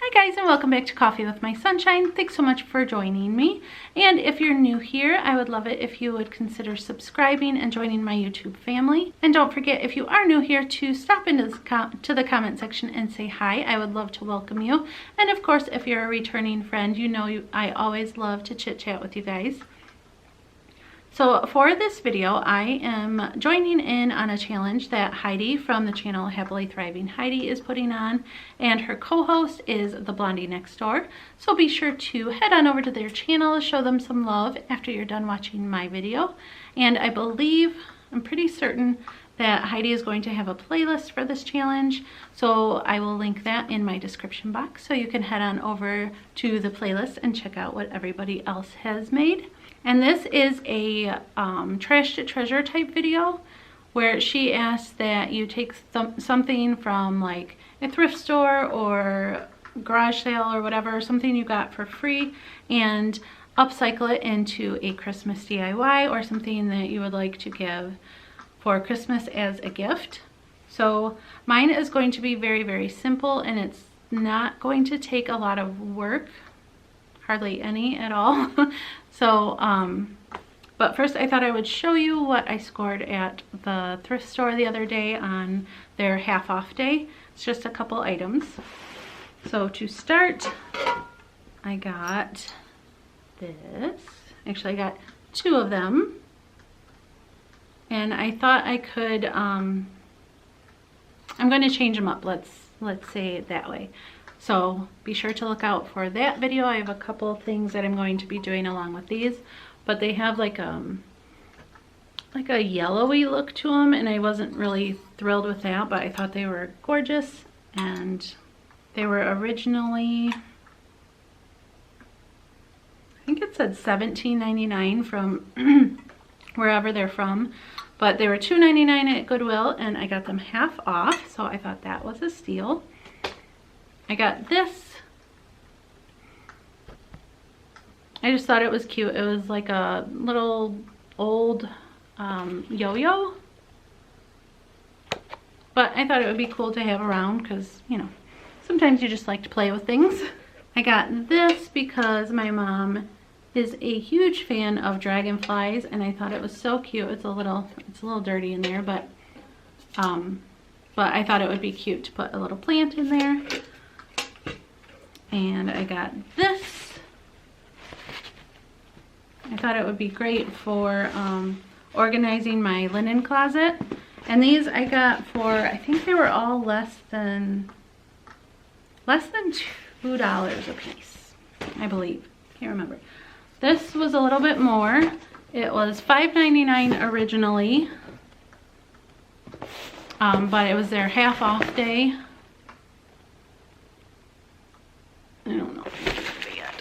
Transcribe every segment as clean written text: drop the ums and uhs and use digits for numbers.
Hi guys, and welcome back to Coffee with My Sunshine. Thanks so much for joining me. And if you're new here, I would love it if you would consider subscribing and joining my YouTube family. And don't forget, if you are new here, to stop into the comment section and say hi. I would love to welcome you. And of course, if you're a returning friend, you know I always love to chit chat with you guys. So for this video, I am joining in on a challenge that Heidi from the channel Happily Thriving Heidi is putting on, and her co-host is the Blondie Next Door. So be sure to head on over to their channel, show them some love after you're done watching my video. And I believe, I'm pretty certain that Heidi is going to have a playlist for this challenge, so I will link that in my description box so you can head on over to the playlist and check out what everybody else has made. And this is a trash to treasure type video where she asks that you take something from like a thrift store or garage sale or whatever, something you got for free, and upcycle it into a Christmas DIY or something that you would like to give for Christmas as a gift. So mine is going to be very, very simple, and it's not going to take a lot of work, hardly any at all. So, but first I thought I would show you what I scored at the thrift store the other day on their half off day. It's just a couple items. So to start, I got this. Actually, I got two of them. And I thought I could, I'm going to change them up, let's say it that way. So be sure to look out for that video. I have a couple of things that I'm going to be doing along with these, but they have like a yellowy look to them, and I wasn't really thrilled with that, but I thought they were gorgeous. And they were originally, I think it said $17.99 from wherever they're from, but they were $2.99 at Goodwill, and I got them half off, so I thought that was a steal. I got this. I just thought it was cute. It was like a little old yo-yo, but I thought it would be cool to have around because, you know, sometimes you just like to play with things. I got this because my mom is a huge fan of dragonflies, and I thought it was so cute. It's a little dirty in there, but I thought it would be cute to put a little plant in there. And I got this. I thought it would be great for organizing my linen closet. And these I got for, I think they were all less than $2 a piece, I believe. Can't remember. This was a little bit more. It was $5.99 originally, but it was their half off day. I don't know if you can see it.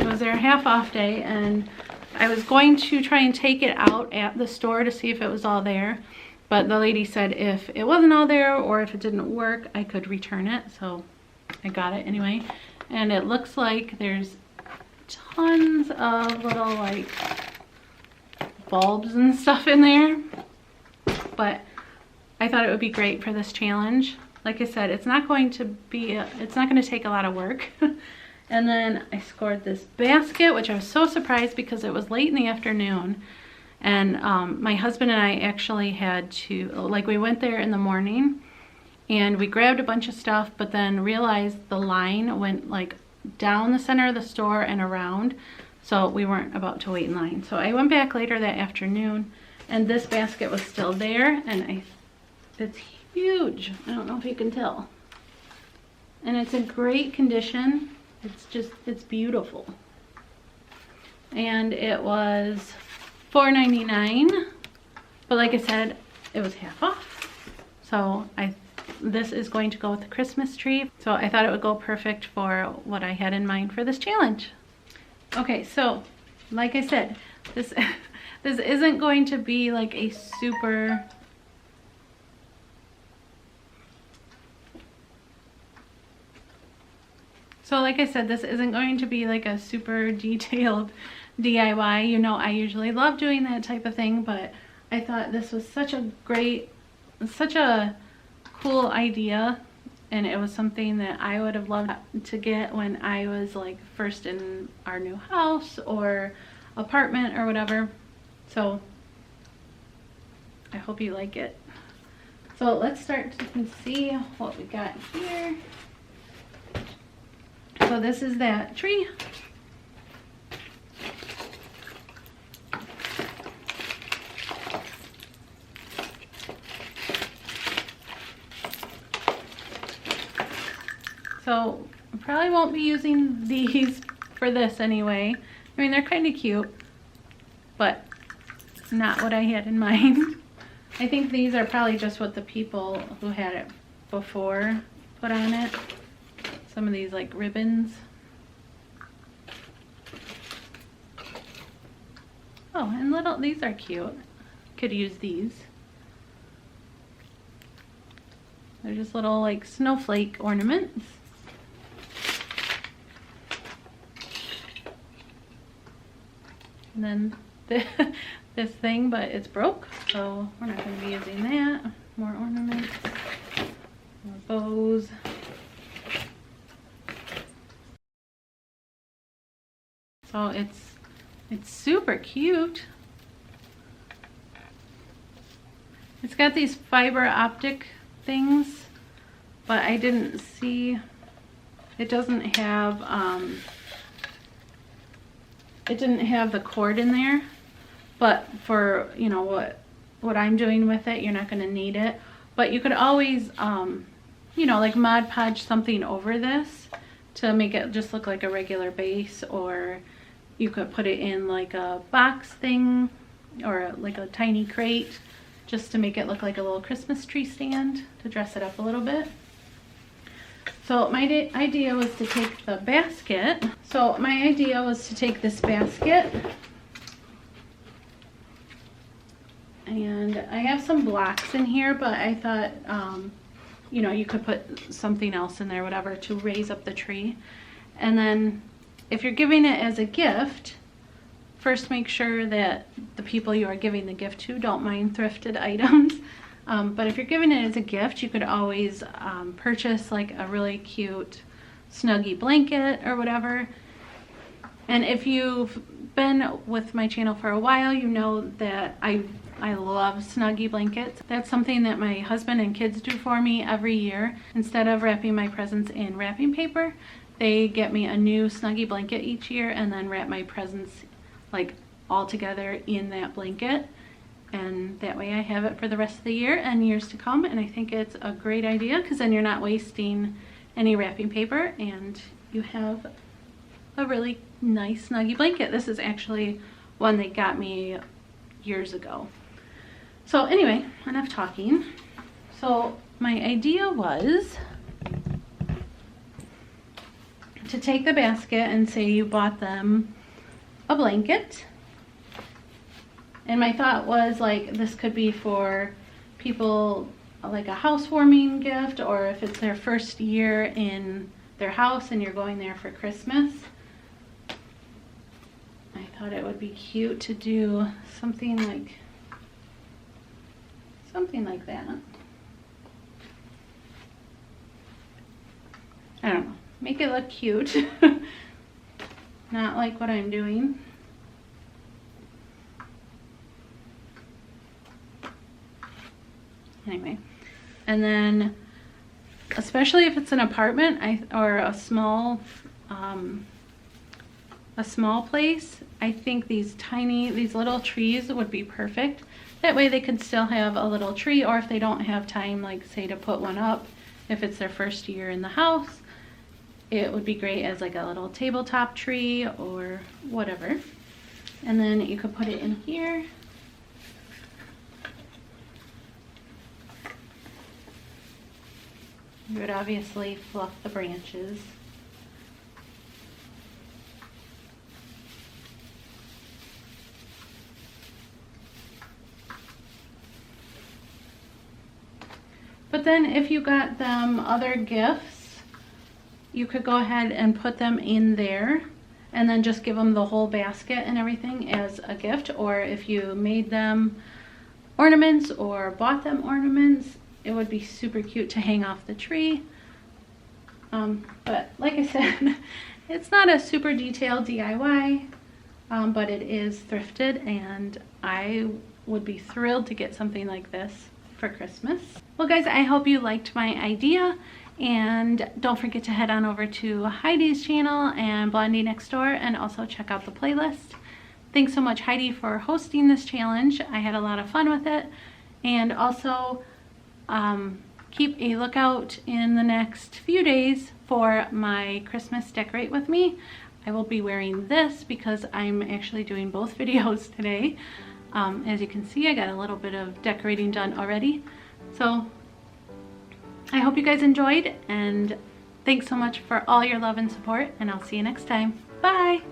It was their half off day, and I was going to try and take it out at the store to see if it was all there, but the lady said if it wasn't all there or if it didn't work, I could return it, so I got it anyway. And it looks like there's tons of little like bulbs and stuff in there, but I thought it would be great for this challenge. Like I said, it's not going to take a lot of work. And then I scored this basket, which I was so surprised because it was late in the afternoon, and my husband and I actually had to, like, we went there in the morning and we grabbed a bunch of stuff, but then realized the line went like down the center of the store and around, so we weren't about to wait in line. So I went back later that afternoon, and this basket was still there, and it's huge. I don't know if you can tell. And it's in great condition. It's beautiful. And it was $4.99, but like I said, it was half off. So this is going to go with the Christmas tree. So I thought it would go perfect for what I had in mind for this challenge. Okay, so like I said, this isn't going to be like a super this isn't going to be like a super detailed DIY. You know, I usually love doing that type of thing, but I thought this was such a cool idea, and it was something that I would have loved to get when I was like first in our new house or apartment or whatever. So I hope you like it. So let's start to see what we got here. So this is that tree. So I probably won't be using these for this anyway. I mean, they're kind of cute, but not what I had in mind. I think these are probably just what the people who had it before put on it. Some of these like ribbons. Oh, and these are cute. Could use these. They're just little like snowflake ornaments. And then this thing, but it's broke, so we're not going to be using that. More ornaments, more bows. So it's super cute. It's got these fiber optic things, but I didn't see, it doesn't have the cord in there, but for, you know, what I'm doing with it, you're not going to need it. But you could always, you know, like Mod Podge something over this to make it just look like a regular base, or you could put it in like a box thing or like a tiny crate just to make it look like a little Christmas tree stand to dress it up a little bit. So my idea was to take the basket. So my idea was to take this basket, and I have some blocks in here, but I thought, you know, you could put something else in there, whatever, to raise up the tree. And then if you're giving it as a gift, first make sure that the people you are giving the gift to don't mind thrifted items. But if you're giving it as a gift, you could always purchase like a really cute Snuggie blanket or whatever. And if you've been with my channel for a while, you know that I love Snuggie blankets. That's something that my husband and kids do for me every year. Instead of wrapping my presents in wrapping paper, they get me a new Snuggie blanket each year and then wrap my presents like all together in that blanket. And that way I have it for the rest of the year and years to come. And I think it's a great idea because then you're not wasting any wrapping paper and you have a really nice Snuggie blanket. This is actually one they got me years ago. So anyway, enough talking. So my idea was to take the basket and say you bought them a blanket. And my thought was like this could be for people like a housewarming gift, or if it's their first year in their house and you're going there for Christmas. I thought it would be cute to do something like that. I don't know. Make it look cute. Not like what I'm doing. Anyway, and then especially if it's an apartment or a small place, I think these little trees would be perfect. That way they could still have a little tree, or if they don't have time, like say to put one up, if it's their first year in the house, it would be great as like a little tabletop tree or whatever. And then you could put it in here. You would obviously fluff the branches. But then if you got them other gifts, you could go ahead and put them in there and then just give them the whole basket and everything as a gift. Or if you made them ornaments or bought them ornaments, it would be super cute to hang off the tree. But like I said, it's not a super detailed DIY, but it is thrifted, and I would be thrilled to get something like this for Christmas. Well guys, I hope you liked my idea, and don't forget to head on over to Heidi's channel and Blondie Next Door, and also check out the playlist. Thanks so much, Heidi, for hosting this challenge. I had a lot of fun with it. And also keep a lookout in the next few days for my Christmas Decorate With Me. I will be wearing this because I'm actually doing both videos today. As you can see, I got a little bit of decorating done already. So I hope you guys enjoyed, and thanks so much for all your love and support, and I'll see you next time. Bye!